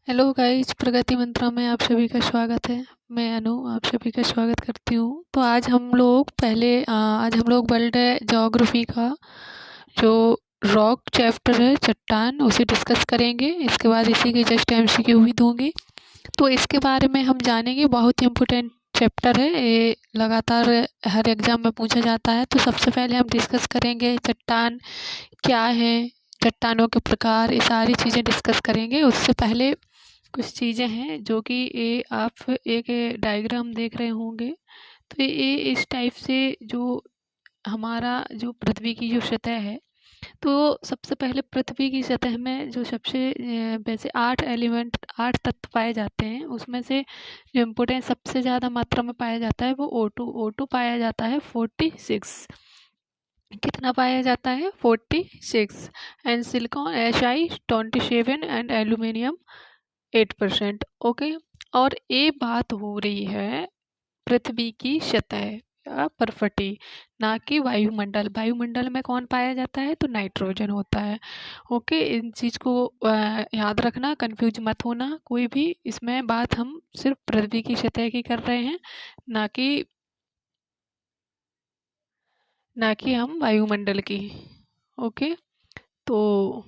Hello guys, प्रगति मंत्रा में आप सभी का स्वागत है। मैं अनु आप सभी का स्वागत करती हूँ। तो आज हम लोग वर्ल्ड ज्योग्राफी का जो रॉक चैप्टर है, चट्टान, उसे डिस्कस करेंगे। इसके बाद इसी के जस्ट एमसीक्यू भी दूंगी। तो इसके बारे में हम जानेंगे। बहुत ही इम्पोर्टेंट चैप्टर है ये, लगातार हर एग्जाम में पूछा जाता है। तो सबसे पहले हम डिस्कस करेंगे चट्टान क्या है, चट्टानों के प्रकार, ये सारी चीज़ें डिस्कस करेंगे। उससे पहले कुछ चीज़ें हैं जो कि ये आप एक डायग्राम देख रहे होंगे। तो ये इस टाइप से जो हमारा जो पृथ्वी की जो सतह है, तो सबसे पहले पृथ्वी की सतह में जो सबसे वैसे 8 तत्व पाए जाते हैं। उसमें से जो इम्पोर्टेंट सबसे ज़्यादा मात्रा में पाया जाता है वो O2 पाया जाता है 46। कितना पाया जाता है? 46। And silicon Si 27 and aluminium 8%। Okay. और ये बात हो रही है पृथ्वी की सतह या परफटी, ना कि वायुमंडल। वायुमंडल में कौन पाया जाता है? तो नाइट्रोजन होता है। ओके, इन चीज़ को याद रखना, कंफ्यूज मत होना कोई भी। इसमें बात हम सिर्फ पृथ्वी की सतह की कर रहे हैं, ना कि हम वायुमंडल की। ओके। तो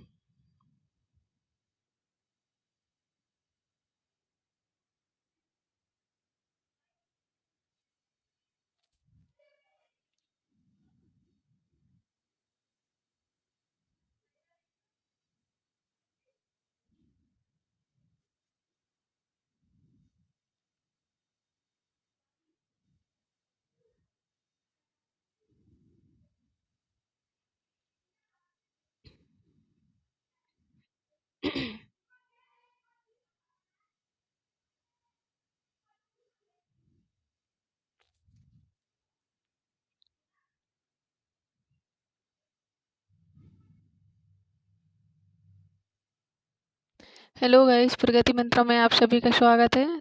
हेलो गाइस, प्रगति मंत्रा में आप सभी का स्वागत है।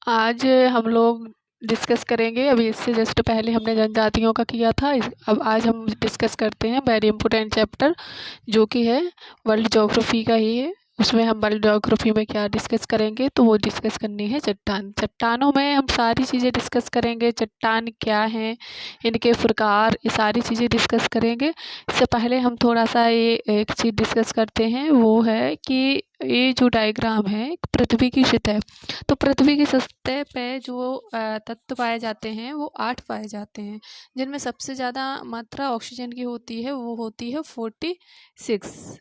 आज हम लोग डिस्कस करेंगे, अभी इससे जस्ट पहले हमने जनजातियों का किया था। अब आज हम डिस्कस करते हैं वेरी इंपॉर्टेंट चैप्टर, जो कि है वर्ल्ड ज्योग्राफी का ही है। उसमें हम वर्ल्ड ज्योग्राफी में क्या डिस्कस करेंगे, तो वो डिस्कस करनी है चट्टान। चट्टानों में हम सारी चीज़ें डिस्कस करेंगे। चट्टान क्या है, इनके प्रकार, ये सारी चीज़ें डिस्कस करेंगे। इससे पहले हम थोड़ा सा ये एक चीज़ डिस्कस करते हैं, वो है कि ये जो डायग्राम है पृथ्वी की सतह, तो पृथ्वी की सतह पे जो तत्व पाए जाते हैं वो 8 पाए जाते हैं, जिनमें सबसे ज़्यादा मात्रा ऑक्सीजन की होती है, वो होती है 46।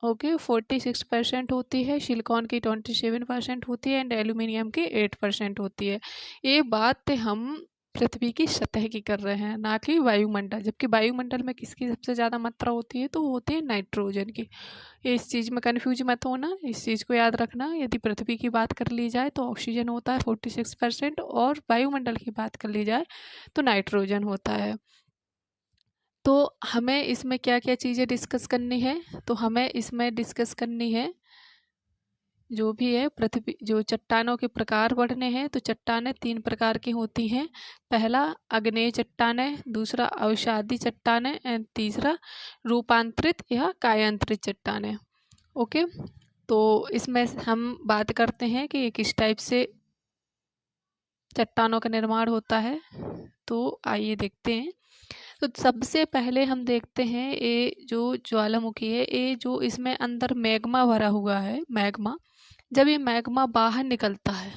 ओके, 46% होती है। सिलिकॉन की 27% होती है एंड एल्यूमिनियम की 8% होती है। ये बात हम पृथ्वी की सतह की कर रहे हैं, ना कि वायुमंडल। जबकि वायुमंडल में किसकी सबसे ज़्यादा मात्रा होती है? तो वो होती है नाइट्रोजन की। इस चीज़ में कन्फ्यूज मत होना, इस चीज़ को याद रखना। यदि पृथ्वी की बात कर ली जाए तो ऑक्सीजन होता है 46%, और वायुमंडल की बात कर ली जाए तो नाइट्रोजन होता है। तो हमें इसमें क्या क्या चीज़ें डिस्कस करनी है? तो हमें इसमें डिस्कस करनी है जो भी है पृथ्वी, जो चट्टानों के प्रकार पढ़ने हैं। तो चट्टानें 3 प्रकार की होती हैं। पहला आग्नेय चट्टानें, दूसरा अवसादी चट्टानें एंड तीसरा रूपांतरित या कायांतरित चट्टानें। ओके। तो इसमें हम बात करते हैं कि किस टाइप से चट्टानों का निर्माण होता है। तो आइए देखते हैं। तो सबसे पहले हम देखते हैं ये जो ज्वालामुखी है, ये जो इसमें अंदर मैग्मा भरा हुआ है, मैग्मा। जब ये मैग्मा बाहर निकलता है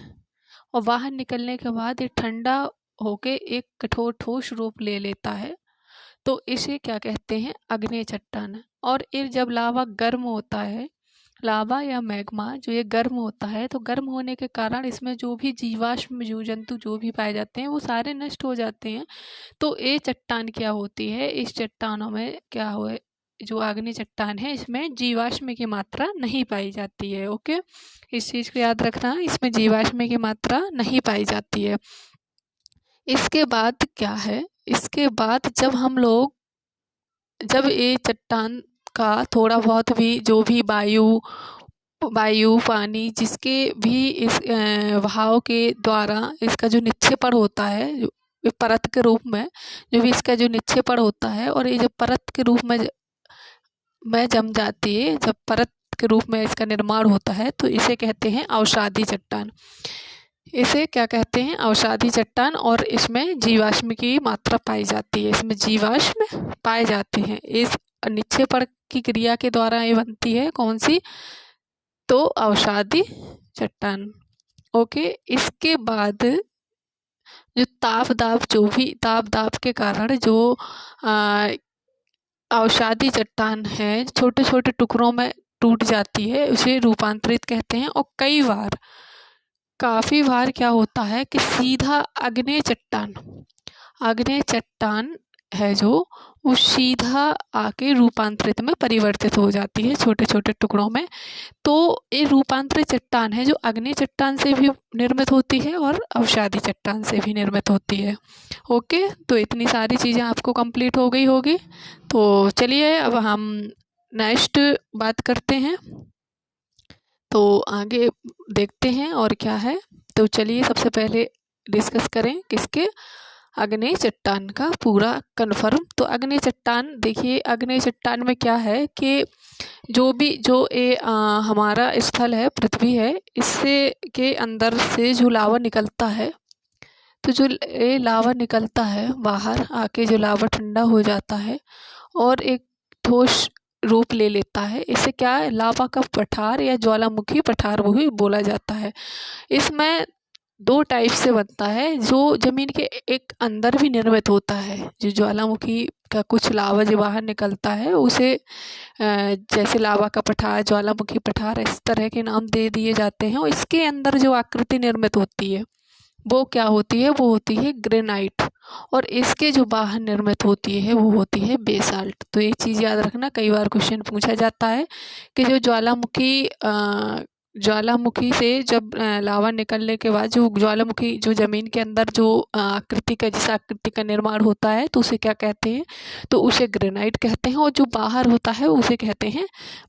और बाहर निकलने के बाद ये ठंडा होके एक कठोर ठोस रूप ले लेता है, तो इसे क्या कहते हैं? अग्नि चट्टान। और ये जब लावा गर्म होता है, लावा या मैग्मा जो ये गर्म होता है, तो गर्म होने के कारण इसमें जो भी जीवाश्म जीव जंतु जो भी पाए जाते हैं वो सारे नष्ट हो जाते हैं। तो ये चट्टान क्या होती है? इस चट्टानों में क्या हो, जो आग्नेय चट्टान है इसमें जीवाश्म की मात्रा नहीं पाई जाती है। ओके, इस चीज़ को याद रखना, इसमें जीवाश्म की मात्रा नहीं पाई जाती है। इसके बाद क्या है? इसके बाद जब ये चट्टान का थोड़ा बहुत भी जो भी वायु पानी जिसके भी इस बहाव के द्वारा इसका जो निक्षेपण होता है, परत के रूप में जो भी इसका जो निक्षेपण होता है, और ये जब परत के रूप में जम जाती है, जब परत के रूप में इसका निर्माण होता है, तो इसे कहते हैं अवसादी चट्टान। इसे क्या कहते हैं? अवसादी चट्टान। और इसमें जीवाश्म की मात्रा पाई जाती है, इसमें जीवाश्म पाए जाते हैं। इस निक्षेपण की क्रिया के द्वारा ये बनती है, कौन सी? तो अवसादी चट्टान। ओके, इसके बाद जो ताप दाब के कारण जो अवसादी चट्टान है छोटे छोटे टुकड़ों में टूट जाती है, उसे रूपांतरित कहते हैं। और काफी बार क्या होता है कि सीधा आग्नेय चट्टान है जो वो सीधा आके रूपांतरित में परिवर्तित हो जाती है छोटे छोटे टुकड़ों में। तो ये रूपांतरित चट्टान है जो आग्नेय चट्टान से भी निर्मित होती है और अवसादी चट्टान से भी निर्मित होती है। ओके, तो इतनी सारी चीज़ें आपको कंप्लीट हो गई होगी। तो चलिए अब हम नेक्स्ट बात करते हैं, तो आगे देखते हैं और क्या है। तो चलिए सबसे पहले डिस्कस करें किसके? आग्नेय चट्टान का पूरा कन्फर्म। तो आग्नेय चट्टान, देखिए आग्नेय चट्टान में क्या है कि जो ये हमारा स्थल है, पृथ्वी है, इससे के अंदर से जो लावा निकलता है, तो जो ये लावा निकलता है बाहर आके, जो लावा ठंडा हो जाता है और एक ठोस रूप ले लेता है, इसे क्या है? लावा का पठार या ज्वालामुखी पठार वो भी बोला जाता है। इसमें दो टाइप से बनता है, जो जमीन के एक अंदर भी निर्मित होता है, जो ज्वालामुखी का कुछ लावा जो बाहर निकलता है उसे जैसे लावा का पठार, ज्वालामुखी पठार, इस तरह के नाम दे दिए जाते हैं। और इसके अंदर जो आकृति निर्मित होती है वो क्या होती है? वो होती है ग्रेनाइट। और इसके जो बाहर निर्मित होती है वो होती है बेसाल्ट। तो ये चीज़ याद रखना, कई बार क्वेश्चन पूछा जाता है कि जो ज्वालामुखी से जब लावा निकलने के बाद जो ज्वालामुखी जो ज़मीन के अंदर जो जिस आकृति का निर्माण होता है, तो उसे क्या कहते हैं? तो उसे ग्रेनाइट कहते हैं। और जो बाहर होता है उसे कहते हैं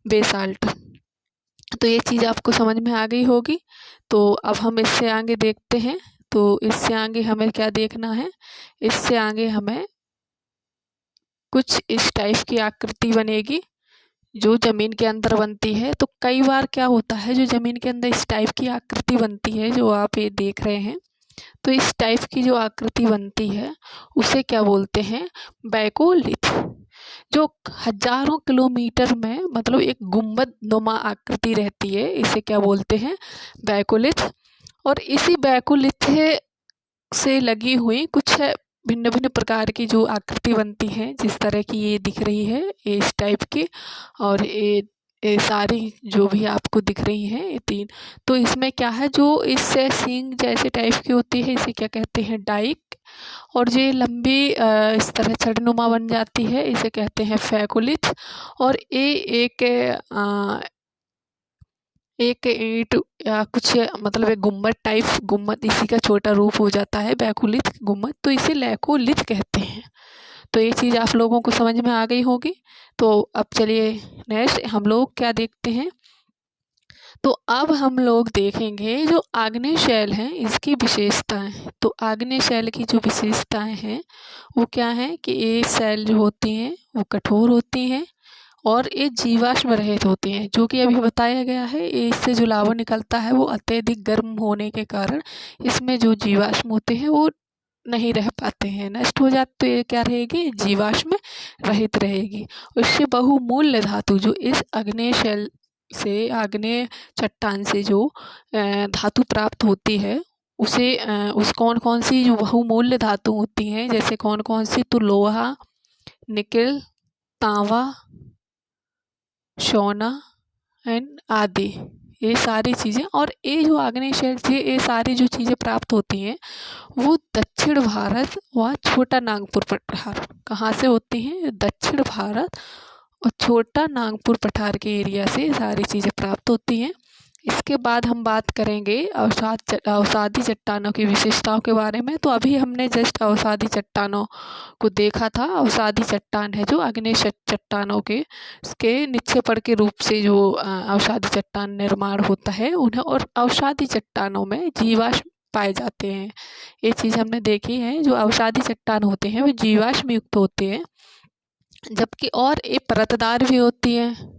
बेसाल्ट। तो ये चीज़ आपको समझ में आ गई होगी। तो अब हम इससे आगे देखते हैं। तो इससे आगे हमें क्या देखना है? इससे आगे हमें कुछ इस टाइप की आकृति बनेगी जो ज़मीन के अंदर बनती है। तो कई बार क्या होता है, जो ज़मीन के अंदर इस टाइप की आकृति बनती है जो आप ये देख रहे हैं, तो इस टाइप की जो आकृति बनती है उसे क्या बोलते हैं? बैकोलिथ। जो हजारों किलोमीटर में मतलब एक गुंबद नुमा आकृति रहती है, इसे क्या बोलते हैं? बैकोलिथ। और इसी बैकोलिथ से लगी हुई कुछ भिन्न भिन्न प्रकार की जो आकृति बनती है, जिस तरह की ये दिख रही है, ये इस टाइप की, और ये सारी जो भी आपको दिख रही हैं ये तीन। तो इसमें क्या है, जो इससे सींग जैसे टाइप की होती है इसे क्या कहते हैं? डाइक। और जो लंबी इस तरह छड़नुमा बन जाती है इसे कहते हैं फैकोलिथ। और ये एक ईंट या कुछ मतलब एक गुम्मद इसी का छोटा रूप हो जाता है बैकुलिथ गुम्मद, तो इसे लैकोलिथ कहते हैं। तो ये चीज़ आप लोगों को समझ में आ गई होगी। तो अब चलिए नेक्स्ट हम लोग क्या देखते हैं। तो अब हम लोग देखेंगे जो आग्नेय शैल हैं इसकी विशेषताएं। तो आग्नेय शैल की जो विशेषताएं हैं वो क्या है कि ये शैल जो होती हैं वो कठोर होती हैं और ये जीवाश्म रहित होती हैं, जो कि अभी बताया गया है। इससे जो लावा निकलता है वो अत्यधिक गर्म होने के कारण इसमें जो जीवाश्म होते हैं वो नहीं रह पाते हैं, नष्ट हो जाते। तो ये क्या रहेगी? जीवाश्म रहित रहेगी। उससे बहुमूल्य धातु जो इस आग्नेय शैल से, आग्नेय चट्टान से जो धातु प्राप्त होती है उसे उस कौन कौन सी जो बहुमूल्य धातु होती हैं, जैसे कौन कौन सी? तो लोहा, निकेल, तांबा, सोना एंड आदि, ये सारी चीज़ें। और ये जो आग्नेय शैल से ये सारी जो चीज़ें प्राप्त होती हैं वो दक्षिण भारत व छोटा नागपुर पठार, कहाँ से होती हैं? दक्षिण भारत और छोटा नागपुर पठार के एरिया से सारी चीज़ें प्राप्त होती हैं। इसके बाद हम बात करेंगे अवसादी चट्टानों की विशेषताओं के बारे में। तो अभी हमने जस्ट अवसादी चट्टानों को देखा था। अवसादी चट्टान है जो आग्नेय चट्टानों के निक्षेपण के रूप से जो अवसादी चट्टान निर्माण होता है उन्हें, और अवसादी चट्टानों में जीवाश्म पाए जाते हैं। ये चीज़ हमने देखी है, जो अवसादी चट्टान होते हैं वो जीवाश्म युक्त होते हैं, जबकि और ये परतदार भी होती हैं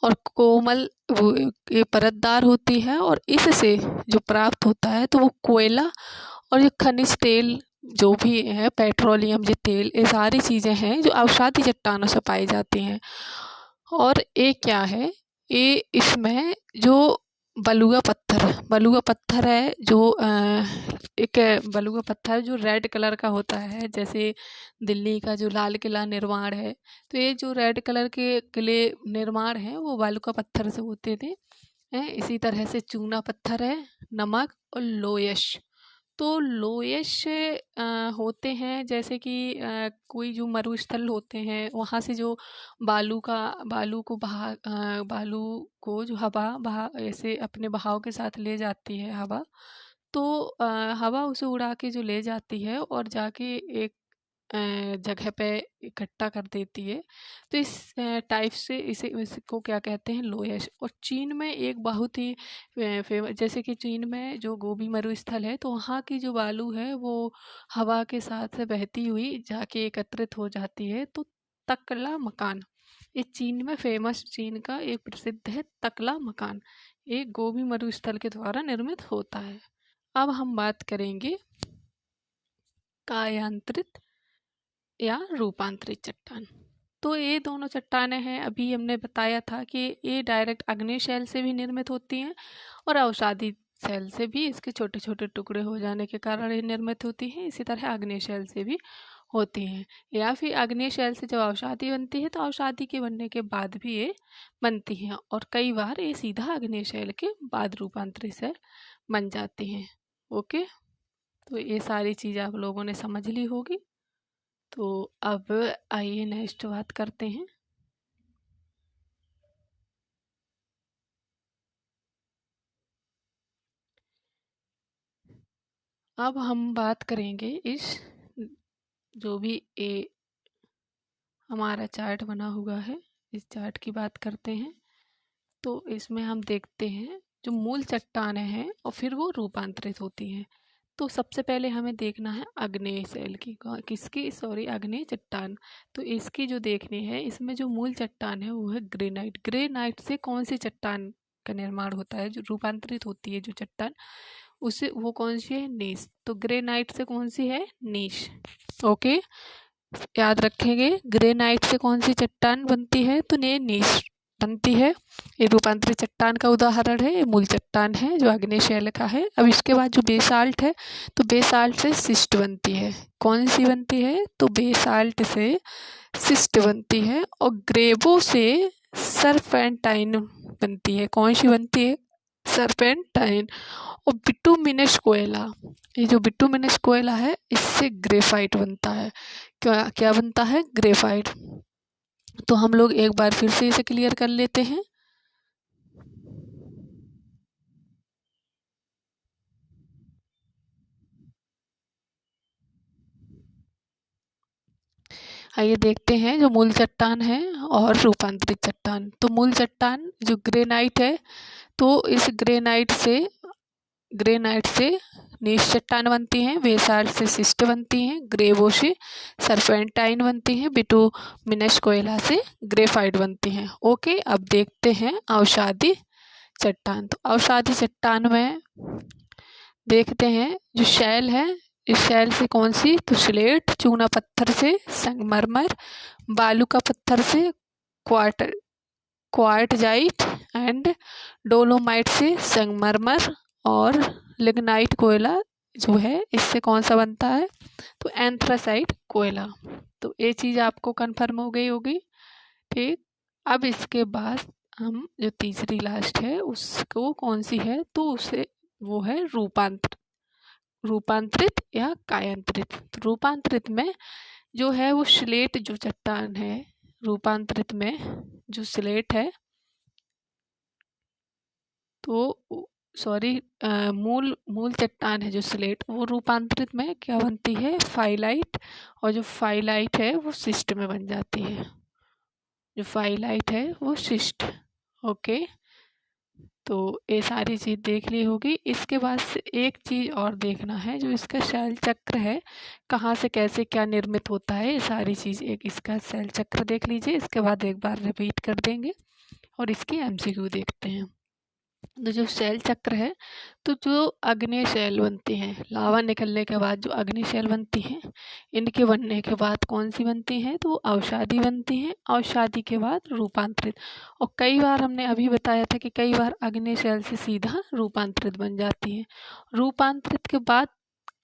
और कोमल वो ये परतदार होती है, और इससे जो प्राप्त होता है तो वो कोयला और ये खनिज तेल जो भी है, पेट्रोलियम ये तेल, ये सारी चीज़ें हैं जो अवसादी चट्टानों से पाई जाती हैं। और ये क्या है, ये इसमें जो बलुआ पत्थर है जो एक बलुआ पत्थर जो रेड कलर का होता है, जैसे दिल्ली का जो लाल किला निर्माण है, तो ये जो रेड कलर के किले निर्माण हैं वो बलुआ पत्थर से होते थे। इसी तरह से चूना पत्थर है, नमक और लोयश। तो लोयश होते हैं जैसे कि कोई जो मरुस्थल होते हैं वहाँ से जो बालू को जो हवा बहा ऐसे अपने बहाव के साथ ले जाती है हवा, तो हवा उसे उड़ा के जो ले जाती है और जाके एक जगह पे इकट्ठा कर देती है। तो इस टाइप से इसको क्या कहते हैं, लोयश। और चीन में एक बहुत ही फेमस, जैसे कि चीन में जो गोबी मरुस्थल है तो वहाँ की जो बालू है वो हवा के साथ बहती हुई जाके एकत्रित हो जाती है। तो तकला मकान, ये चीन में फेमस, चीन का एक प्रसिद्ध है तकला मकान, ये गोबी मरुस्थल के द्वारा निर्मित होता है। अब हम बात करेंगे कायांतरित या रूपांतरित चट्टान। तो ये दोनों चट्टानें हैं, अभी हमने बताया था कि ये डायरेक्ट अग्नेय शैल से भी निर्मित होती हैं और अवसादी शैल से भी, इसके छोटे छोटे टुकड़े हो जाने के कारण ये निर्मित होती हैं। इसी तरह अग्नेय शैल से भी होती हैं, या फिर अग्नेय शैल से जब अवसादी बनती है तो अवसादी के बनने के बाद भी ये बनती हैं, और कई बार ये सीधा अग्नेय शैल के बाद रूपांतरित शैल बन जाती हैं। ओके, तो ये सारी चीज़ आप लोगों ने समझ ली होगी। तो अब आइए नेक्स्ट बात करते हैं। अब हम बात करेंगे इस जो भी ए हमारा चार्ट बना हुआ है, इस चार्ट की बात करते हैं। तो इसमें हम देखते हैं जो मूल चट्टानें हैं और फिर वो रूपांतरित होती हैं। तो सबसे पहले हमें देखना है आग्नेय शैल की, आग्नेय चट्टान। तो इसकी जो देखनी है, इसमें जो मूल चट्टान है वो है ग्रेनाइट। ग्रेनाइट से कौन सी चट्टान का निर्माण होता है, जो रूपांतरित होती है जो चट्टान, उसे वो कौन सी है, नीश। तो ग्रेनाइट से कौन सी है, नीश। ओके, याद रखेंगे, ग्रेनाइट से कौन सी चट्टान बनती है, तो ये नीश बनती है। ये रूपांतरित चट्टान का उदाहरण है, ये मूल चट्टान है जो आग्नेय शैल का है। अब इसके बाद जो बेसाल्ट है, तो बेसाल्ट से सिस्ट बनती है। कौन सी बनती है, तो बेसाल्ट से सिस्ट बनती है। और ग्रेवो से सरपेंटाइन बनती है। कौन सी बनती है, सरपेंटाइन। और बिटुमिनस कोयला, ये जो बिटुमिनस कोयला है इससे ग्रेफाइट बनता है। क्या बनता है, ग्रेफाइट। तो हम लोग एक बार फिर से इसे क्लियर कर लेते हैं। आइए देखते हैं जो मूल चट्टान है और रूपांतरित चट्टान। तो मूल चट्टान जो ग्रेनाइट है, तो इस ग्रेनाइट से नीश चट्टान बनती हैं, बेसाल्ट से सिस्ट बनती हैं, ग्रेवो से सरपेंटाइन बनती हैं, बिटुमिनस कोयला से ग्रेफाइट बनती हैं। ओके, अब देखते हैं अवसादी चट्टान। तो अवसादी चट्टान में देखते हैं जो शैल है, इस शैल से कौन सी, तो स्लेट, चूना पत्थर से संगमरमर, बालू का पत्थर से क्वार्टजाइट एंड डोलोमाइट से संगमरमर, और लिग्नाइट कोयला जो है इससे कौन सा बनता है, तो एंथ्रासाइट कोयला। तो ये चीज़ आपको कंफर्म हो गई होगी। ठीक, अब इसके बाद हम जो तीसरी लास्ट है उसको कौन सी है, तो उसे वो है रूपांतरित या कायांतरित। तो रूपांतरित में जो है वो स्लेट जो चट्टान है, रूपांतरित में जो स्लेट है, तो मूल चट्टान है जो स्लेट, वो रूपांतरित में क्या बनती है, फाइलाइट। और जो फाइलाइट है वो सिस्ट में बन जाती है, जो फाइलाइट है वो सिस्ट। ओके, तो ये सारी चीज़ देख ली होगी। इसके बाद से एक चीज़ और देखना है, जो इसका शैल चक्र है, कहाँ से कैसे क्या निर्मित होता है, ये सारी चीज़ एक इसका शैल चक्र देख लीजिए। इसके बाद एक बार रिपीट कर देंगे। और इसकी एमसीक्यू देखते हैं। तो जो शैल चक्र है, तो जो अग्नि शैल बनती हैं, लावा निकलने के बाद जो अग्नि शैल बनती हैं, इनके बनने के बाद कौन सी बनती हैं, तो अवसादी बनती हैं। अवसादी के बाद रूपांतरित, और कई बार हमने अभी बताया था कि कई बार अग्नि शैल से सीधा रूपांतरित बन जाती है। रूपांतरित के बाद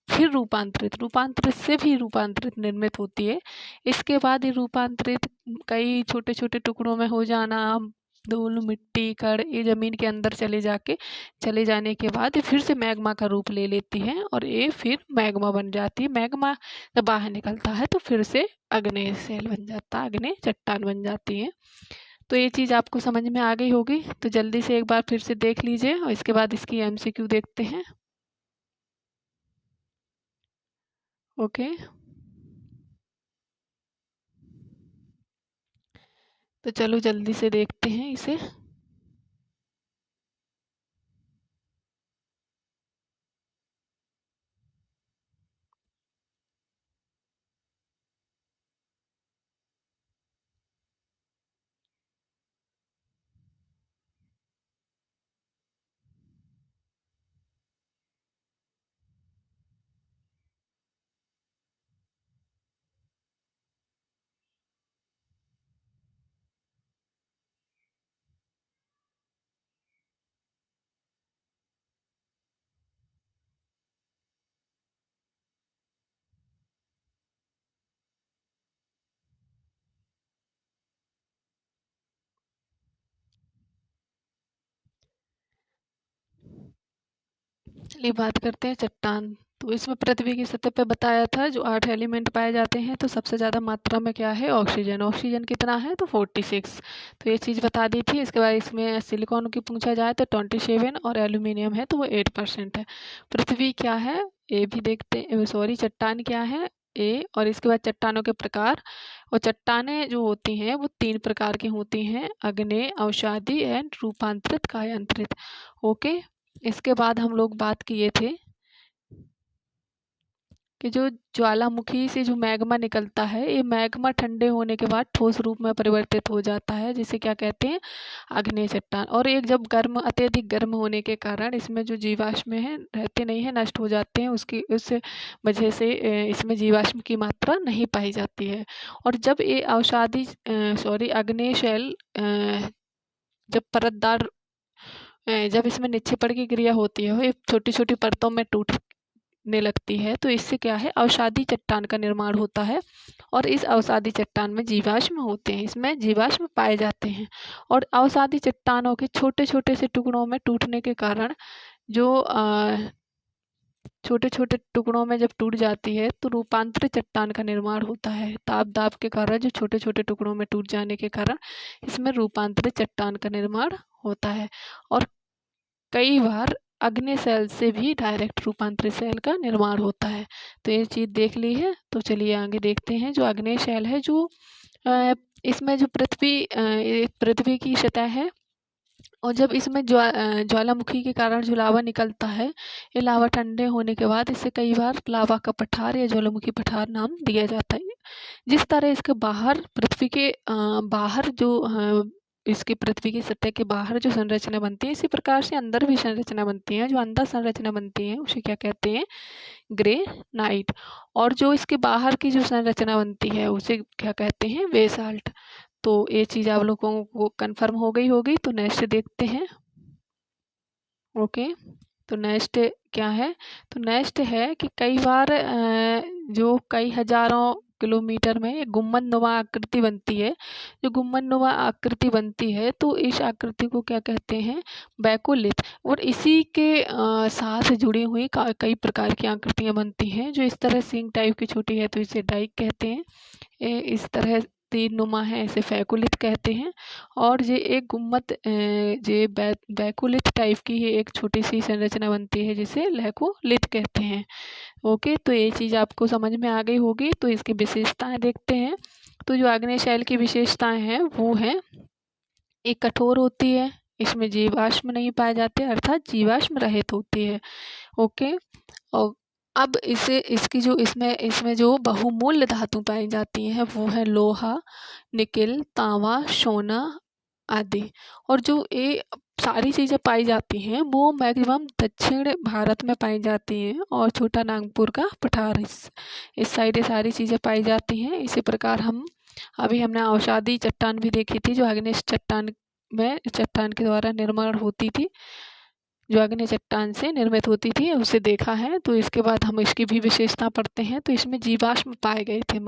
फिर रूपांतरित, रूपांतरित से भी रूपांतरित निर्मित होती है। इसके बाद ये रूपांतरित कई छोटे छोटे टुकड़ों में हो जाना, धूल मिट्टी कण ये ज़मीन के अंदर चले जाने के बाद ये फिर से मैग्मा का रूप ले लेती है और ये फिर मैग्मा बन जाती है। मैग्मा जब बाहर निकलता है तो फिर से अग्नेय शैल बन जाता है, अग्नेय चट्टान बन जाती है। तो ये चीज़ आपको समझ में आ गई होगी, तो जल्दी से एक बार फिर से देख लीजिए और इसके बाद इसकी एमसीक्यू देखते हैं। ओके, तो चलो जल्दी से देखते हैं इसे। चलिए बात करते हैं चट्टान। तो इसमें पृथ्वी की सतह पे बताया था जो 8 एलिमेंट पाए जाते हैं, तो सबसे ज़्यादा मात्रा में क्या है, ऑक्सीजन। ऑक्सीजन कितना है, तो 46। तो ये चीज़ बता दी थी। इसके बाद इसमें सिलिकॉन की पूछा जाए तो 27 और एल्यूमिनियम है तो वो 8% है। पृथ्वी क्या है, ए भी देखते, सॉरी चट्टान क्या है, ए। और इसके बाद चट्टानों के प्रकार, और चट्टानें जो होती हैं वो 3 प्रकार की होती हैं, आग्नेय, अवसादी एंड रूपांतरित कायांतरित। ओके, इसके बाद हम लोग बात किए थे कि जो ज्वालामुखी से जो मैग्मा निकलता है, ये मैग्मा ठंडे होने के बाद ठोस रूप में परिवर्तित हो जाता है, जिसे क्या कहते हैं, आग्नेय चट्टान। और एक जब अत्यधिक गर्म होने के कारण इसमें जो जीवाश्म है रहते नहीं है, नष्ट हो जाते हैं, उसकी उस वजह से इसमें जीवाश्म की मात्रा नहीं पाई जाती है। और जब ये अवसादी आग्नेय शैल जब परतदार जब इसमें निक्षेपण की क्रिया होती है, ये छोटी छोटी परतों में टूटने लगती है, तो इससे क्या है, अवसादी चट्टान का निर्माण होता है। और इस अवसादी चट्टान में जीवाश्म होते हैं, इसमें जीवाश्म पाए जाते हैं। और अवसादी चट्टानों के छोटे छोटे से टुकड़ों में टूटने के कारण जो छोटे छोटे टुकड़ों में जब टूट जाती है तो रूपांतरित चट्टान का निर्माण होता है। ताप दाब के कारण जो छोटे छोटे टुकड़ों में टूट जाने के कारण इसमें रूपांतरित चट्टान का निर्माण होता है। और कई बार अग्नि सेल से भी डायरेक्ट रूपांतरित सेल का निर्माण होता है। तो ये चीज़ देख ली है, तो चलिए आगे देखते हैं। जो अग्नि सेल है, जो इसमें जो पृथ्वी की सतह है, और जब इसमें ज्वालामुखी के कारण जो लावा निकलता है, ये लावा ठंडे होने के बाद इसे कई बार लावा का पठार या ज्वालामुखी पठार नाम दिया जाता है। जिस तरह इसके बाहर पृथ्वी के बाहर जो इसकी पृथ्वी की सतह के बाहर जो संरचना बनती है, इसी प्रकार से अंदर भी संरचना बनती है। जो अंदर संरचना बनती है उसे क्या कहते हैं, ग्रेनाइट। और जो इसके बाहर की जो संरचना बनती है उसे क्या कहते हैं, बेसाल्ट। तो ये चीज़ आप लोगों को कंफर्म हो गई होगी। तो नेक्स्ट देखते हैं। ओके, तो नेक्स्ट क्या है, तो नेक्स्ट है कि कई बार जो कई हजारों किलोमीटर में एक गुम्बदनुमा आकृति बनती है। जो गुम्बदनुमा आकृति बनती है, तो इस आकृति को क्या कहते हैं, बैकोलिथ। और इसी के साथ जुड़ी हुई कई प्रकार की आकृतियां बनती हैं। जो इस तरह सिंग टाइप की छोटी है तो इसे डाइक कहते हैं, इस तरह तीर नुमा है इसे फैकुलिथ कहते हैं। और ये एक गुम्बद ये बैकुलिथ टाइप की है, एक छोटी सी संरचना बनती है जिसे लैकोलिथ कहते हैं। ओके, तो ये चीज़ आपको समझ में आ गई होगी। तो इसकी विशेषताएं देखते हैं। तो जो आग्नेय शैल की विशेषताएं हैं वो हैं, एक कठोर होती है, इसमें जीवाश्म नहीं पाए जाते, अर्थात जीवाश्म रहित होती है। ओके, और अब इसकी जो इसमें जो बहुमूल्य धातु पाई जाती हैं वो है लोहा, निकिल, तांबा, सोना, आदि। और जो ये सारी चीज़ें पाई जाती हैं वो मैक्सिमम दक्षिण भारत में पाई जाती हैं, और छोटा नागपुर का पठार इस साइड ये सारी चीज़ें पाई जाती हैं। इसी प्रकार हमने अवसादी चट्टान भी देखी थी, जो अग्नेय चट्टान के द्वारा निर्माण होती थी, जो अग्नि चट्टान से निर्मित होती थी, उसे देखा है। तो इसके बाद हम इसकी भी विशेषता पढ़ते हैं। तो इसमें जीवाश्म पाए गए थे,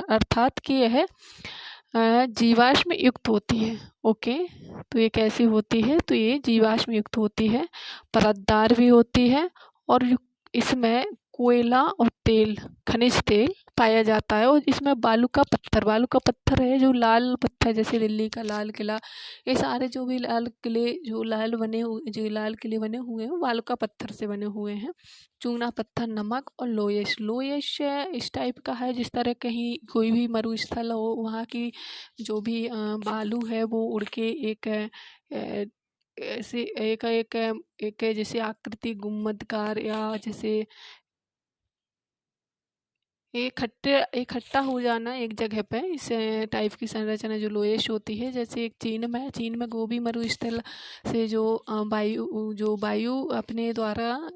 अर्थात कि यह जीवाश्म युक्त होती है। ओके, तो ये कैसी होती है? तो ये जीवाश्म युक्त होती है, परतदार भी होती है, और इसमें कोयला और तेल, खनिज तेल पाया जाता है। और इसमें बालू का पत्थर है, जो लाल पत्थर, जैसे दिल्ली का लाल किला, ये सारे जो भी लाल किले बने हुए हैं वो बालू का पत्थर से बने हुए हैं। चूना पत्थर, नमक और लोयश इस टाइप का है, जिस तरह कहीं कोई भी मरुस्थल हो, वहाँ की जो भी बालू है वो उड़ के एक ऐसे एक जैसे आकृति गुम्बदकार, या जैसे इकट्ठा हो जाना एक जगह पे, इस टाइप की संरचना जो लोयश होती है। जैसे एक चीन में गोबी मरुस्थल से जो वायु अपने द्वारा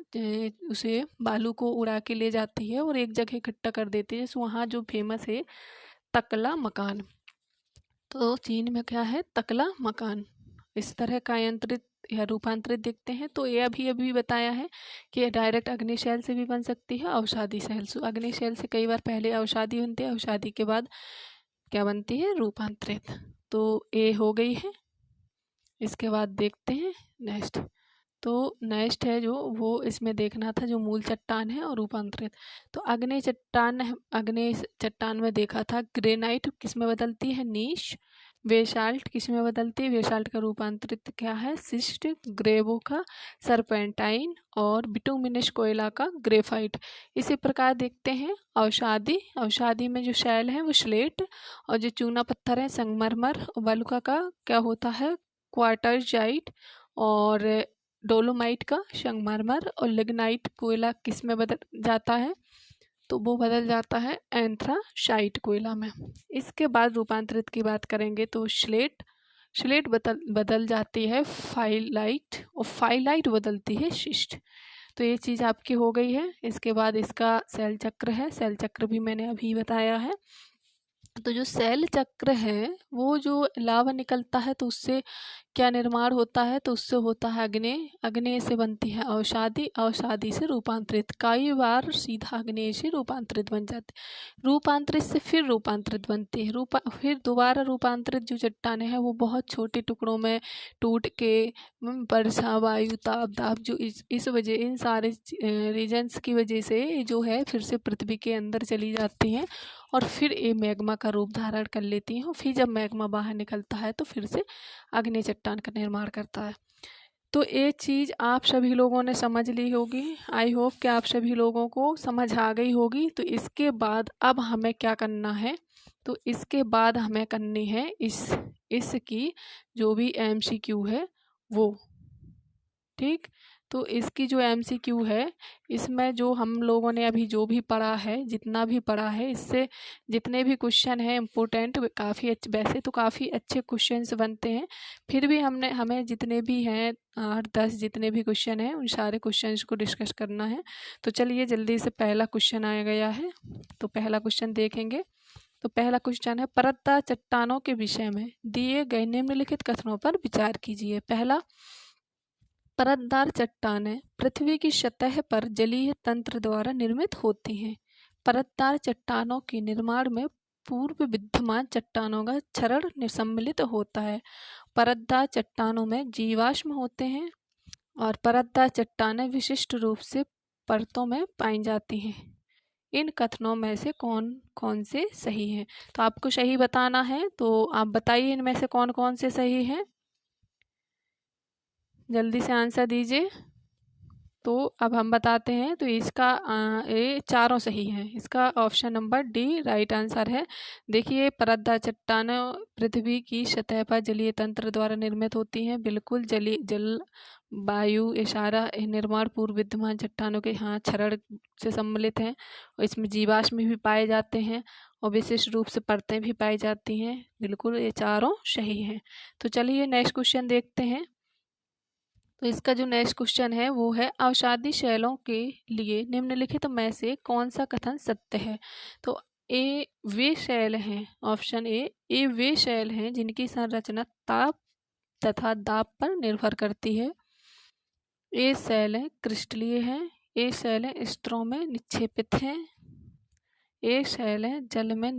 उसे बालू को उड़ा के ले जाती है और एक जगह इकट्ठा कर देती है। जैसे वहाँ जो फेमस है तकला मकान, तो चीन में क्या है? तकला मकान। इस तरह का यंत्रित या रूपांतरित देखते हैं। तो ये अभी बताया है कि डायरेक्ट अग्नि शैल से भी बन सकती है, अवसादी शैल से। अग्नि शैल से कई बार पहले अवसादी बनती है, अवसादी के बाद क्या बनती है? रूपांतरित। तो ये हो गई है। इसके बाद देखते हैं नेक्स्ट। तो नेक्स्ट है जो वो इसमें देखना था, जो मूल चट्टान है और रूपांतरित। तो अग्नि चट्टान में देखा था ग्रेनाइट किस में बदलती है? नीश। बेसाल्ट किस में बदलती है? बेसाल्ट का रूपांतरित क्या है? सिस्ट। ग्रेवो का सरपेंटाइन, और बिटुमिनस कोयला का ग्रेफाइट। इसी प्रकार देखते हैं अवसादी में जो शैल है वो स्लेट, और जो चूना पत्थर है संगमरमर, वालुका का क्या होता है? क्वार्टरजाइट, और डोलोमाइट का संगमरमर, और लिग्नाइट कोयला किस में बदल जाता है? तो वो बदल जाता है एंथ्रासाइट कोयला में। इसके बाद रूपांतरित की बात करेंगे तो स्लेट बदल जाती है फाइलाइट, और फाइलाइट बदलती है शिस्ट। तो ये चीज़ आपकी हो गई है। इसके बाद इसका सेल चक्र है, सेल चक्र भी मैंने अभी बताया है। तो जो सेल चक्र है वो जो लावा निकलता है तो उससे क्या निर्माण होता है? तो उससे होता है अग्नेय से बनती है अवसादी से रूपांतरित। कई बार सीधा अग्नेय से रूपांतरित बन जाते, रूपांतरित से फिर रूपांतरित बनती है, फिर दोबारा रूपांतरित जो चट्टानें हैं वो बहुत छोटे टुकड़ों में टूट के वर्षा, वायु, ताप जो इस वजह, इन सारे रीजन्स की वजह से जो है फिर से पृथ्वी के अंदर चली जाती हैं, और फिर ये मैग्मा का रूप धारण कर लेती हैं। फिर जब मैग्मा बाहर निकलता है तो फिर से अग्नि चट्टान का निर्माण करता है। तो ये चीज़ आप सभी लोगों ने समझ ली होगी। आई होप कि आप सभी लोगों को समझ आ गई होगी। तो इसके बाद अब हमें क्या करना है? तो इसके बाद हमें करनी है इसकी जो भी MCQ है वो, ठीक। तो इसकी जो MCQ है, इसमें जो हम लोगों ने अभी जो भी पढ़ा है, जितना भी पढ़ा है, इससे जितने भी क्वेश्चन हैं इम्पोर्टेंट, काफ़ी वैसे तो काफ़ी अच्छे क्वेश्चंस बनते हैं, फिर भी हमें जितने भी हैं 8-10 जितने भी क्वेश्चन हैं उन सारे क्वेश्चंस को डिस्कस करना है। तो चलिए जल्दी से पहला क्वेश्चन आ गया है, तो पहला क्वेश्चन देखेंगे। तो पहला क्वेश्चन है, परतदार चट्टानों के विषय में दिए गए निम्नलिखित कथनों पर विचार कीजिए। पहला, परतदार चट्टानें पृथ्वी की सतह पर जलीय तंत्र द्वारा निर्मित होती हैं। परतदार चट्टानों के निर्माण में पूर्व विद्यमान चट्टानों का क्षरण सम्मिलित होता है। परतदार चट्टानों में जीवाश्म होते हैं, और परतदार चट्टानें विशिष्ट रूप से परतों में पाई जाती हैं। इन कथनों में से कौन कौन से सही हैं? तो आपको सही बताना है, तो आप बताइए इनमें से कौन कौन से सही हैं, जल्दी से आंसर दीजिए। तो अब हम बताते हैं, तो इसका ये चारों सही हैं। इसका option number D right answer है। देखिए, परतदार चट्टानें पृथ्वी की सतह पर जलीय तंत्र द्वारा निर्मित होती हैं। बिल्कुल, जल वायु इशारा निर्माण पूर्व विद्यमान चट्टानों के क्षरण से सम्मिलित हैं और इसमें जीवाश्म भी पाए जाते हैं और विशिष्ट रूप से परतें भी पाई जाती हैं। बिल्कुल, ये चारों सही हैं। तो चलिए नेक्स्ट क्वेश्चन देखते हैं। तो इसका जो नेक्स्ट क्वेश्चन है वो है, अवसादी शैलों के लिए निम्नलिखित में से कौन सा कथन सत्य है। तो ए वे शैल हैं, ऑप्शन ए वे शैल हैं जिनकी संरचना ताप तथा दाब पर निर्भर करती है। ए शैल हैं क्रिस्टलीय हैं। ए शैल हैं स्तरों में निक्षेपित हैं। ए शैल हैं जल में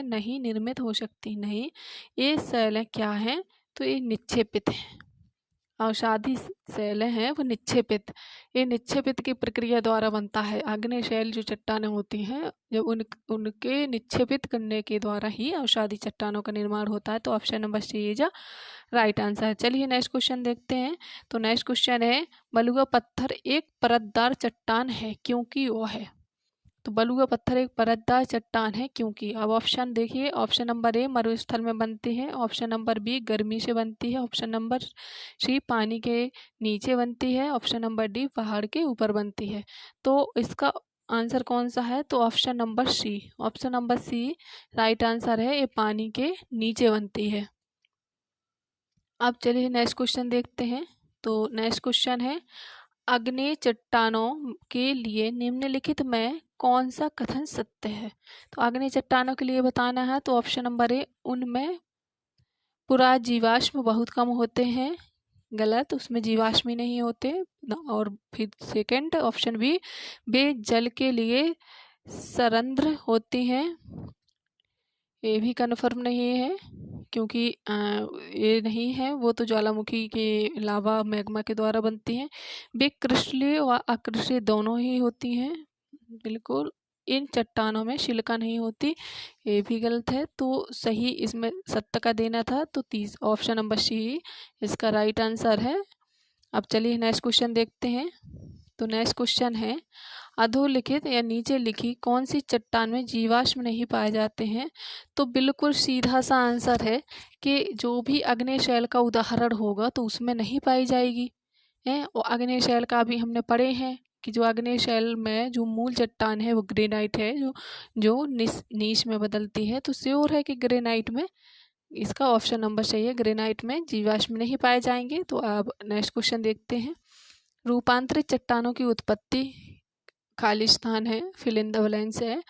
नहीं निर्मित हो सकती। नहीं, ये शैलें क्या हैं, तो ये निक्षेपित हैं। अवसादी शैलें हैं वो निक्षेपित, ये निक्षेपित की प्रक्रिया द्वारा बनता है। आग्नेय शैल जो चट्टानें होती हैं, जब उनके निक्षेपित करने के द्वारा ही अवसादी चट्टानों का निर्माण होता है। तो option number C is right answer. चलिए नेक्स्ट क्वेश्चन देखते हैं। तो नेक्स्ट क्वेश्चन है, बलुआ पत्थर एक परतदार चट्टान है क्योंकि वो है। तो बलुआ पत्थर एक परतदार चट्टान है क्योंकि, अब ऑप्शन देखिए, ऑप्शन नंबर ए मरुस्थल में बनती है, ऑप्शन नंबर बी गर्मी से बनती है, ऑप्शन नंबर सी पानी के नीचे बनती है, ऑप्शन नंबर डी पहाड़ के ऊपर बनती है। तो इसका आंसर कौन सा है, तो option number C, option number C right answer है। ये पानी के नीचे बनती है। अब चलिए नेक्स्ट क्वेश्चन देखते हैं। तो नेक्स्ट क्वेश्चन है, आग्नेय चट्टानों के लिए निम्नलिखित में कौन सा कथन सत्य है। तो आग्नेय चट्टानों के लिए बताना है, तो ऑप्शन नंबर ए, उनमें पूरा जीवाश्म बहुत कम होते हैं। गलत, उसमें जीवाश्म ही नहीं होते। और फिर सेकंड ऑप्शन बी, वे जल के लिए सरंध्र होती हैं। ये भी कन्फर्म नहीं है क्योंकि ये नहीं है, वो तो ज्वालामुखी के लावा मैग्मा के द्वारा बनती हैं। वे क्रिस्टलीय व अक्रिस्टलीय दोनों ही होती हैं। बिल्कुल, इन चट्टानों में सिलिका नहीं होती, ये भी गलत है। तो सही इसमें सत्य का देना था, तो ऑप्शन नंबर सी इसका राइट आंसर है। अब चलिए नेक्स्ट क्वेश्चन देखते हैं। तो नेक्स्ट क्वेश्चन है, अधोलिखित या नीचे लिखी कौन सी चट्टान में जीवाश्म नहीं पाए जाते हैं। तो बिल्कुल सीधा सा आंसर है कि जो भी आग्नेय शैल का उदाहरण होगा तो उसमें नहीं पाई जाएगी है। और आग्नेय शैल का भी हमने पढ़े हैं कि जो आग्नेय शैल में जो मूल चट्टान है वो ग्रेनाइट है, जो नीच में बदलती है। तो श्योर है कि ग्रेनाइट में, इसका ऑप्शन नंबर सही है, ग्रेनाइट में जीवाश्म नहीं पाए जाएंगे। तो अब नेक्स्ट क्वेश्चन देखते हैं। रूपांतरित चट्टानों की उत्पत्ति, खाली स्थान है, फिल इन द ब्लैंक्स है,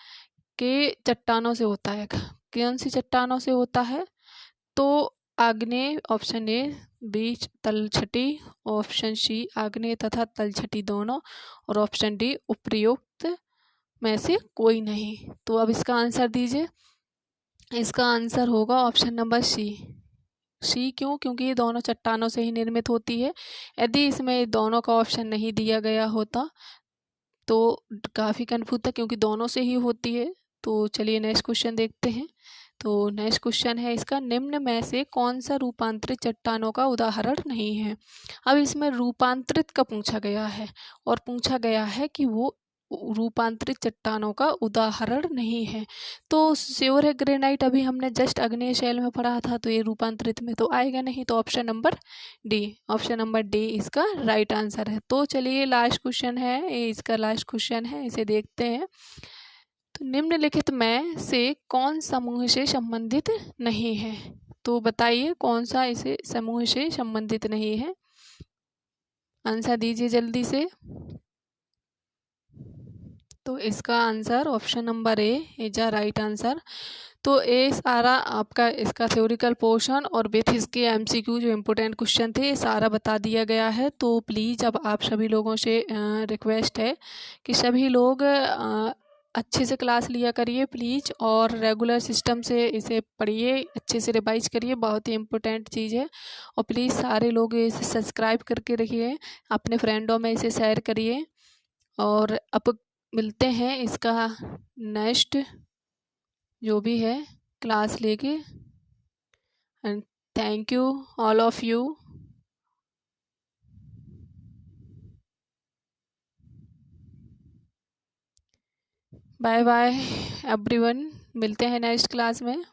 के चट्टानों से होता है। कौन सी चट्टानों से होता है, तो आग्नेय option A, beach तलछटी, option C आग्नेय तथा तलछटी दोनों, और ऑप्शन डी उपर्युक्त में से कोई नहीं। तो अब इसका आंसर दीजिए। इसका आंसर होगा ऑप्शन नंबर सी। सी क्यों, क्योंकि ये दोनों चट्टानों से ही निर्मित होती है। यदि इसमें दोनों का ऑप्शन नहीं दिया गया होता तो काफ़ी कन्फ्यूज था, क्योंकि दोनों से ही होती है। तो चलिए नेक्स्ट क्वेश्चन देखते हैं। तो नेक्स्ट क्वेश्चन है इसका, निम्न में से कौन सा रूपांतरित चट्टानों का उदाहरण नहीं है। अब इसमें रूपांतरित का पूछा गया है और पूछा गया है कि वो रूपांतरित चट्टानों का उदाहरण नहीं है। तो श्योर है ग्रेनाइट, अभी हमने जस्ट आग्नेय शैल में पढ़ा था, तो ये रूपांतरित में तो आएगा नहीं। तो option number D, option number D इसका राइट आंसर है। तो चलिए लास्ट क्वेश्चन है, ये इसका लास्ट क्वेश्चन है, इसे देखते हैं। तो निम्नलिखित में से कौन समूह से संबंधित नहीं है। तो बताइए कौन सा इसे समूह से संबंधित नहीं है, आंसर दीजिए जल्दी से। तो इसका answer option number A is a right answer. तो ये सारा आपका इसका थ्योरिकल पोर्शन और विथ इसके एमसीक्यू जो इम्पोर्टेंट क्वेश्चन थे ये सारा बता दिया गया है। तो प्लीज़ अब आप सभी लोगों से रिक्वेस्ट है कि सभी लोग अच्छे से क्लास लिया करिए प्लीज़, और रेगुलर सिस्टम से इसे पढ़िए, अच्छे से रिवाइज करिए, बहुत ही इम्पोर्टेंट चीज़ है। और प्लीज़ सारे लोग इसे सब्सक्राइब करके रखिए, अपने फ्रेंडों में इसे शेयर करिए। और अब मिलते हैं इसका नेक्स्ट जो भी है क्लास लेके। And thank you all of you. Bye bye everyone, मिलते हैं नेक्स्ट क्लास में।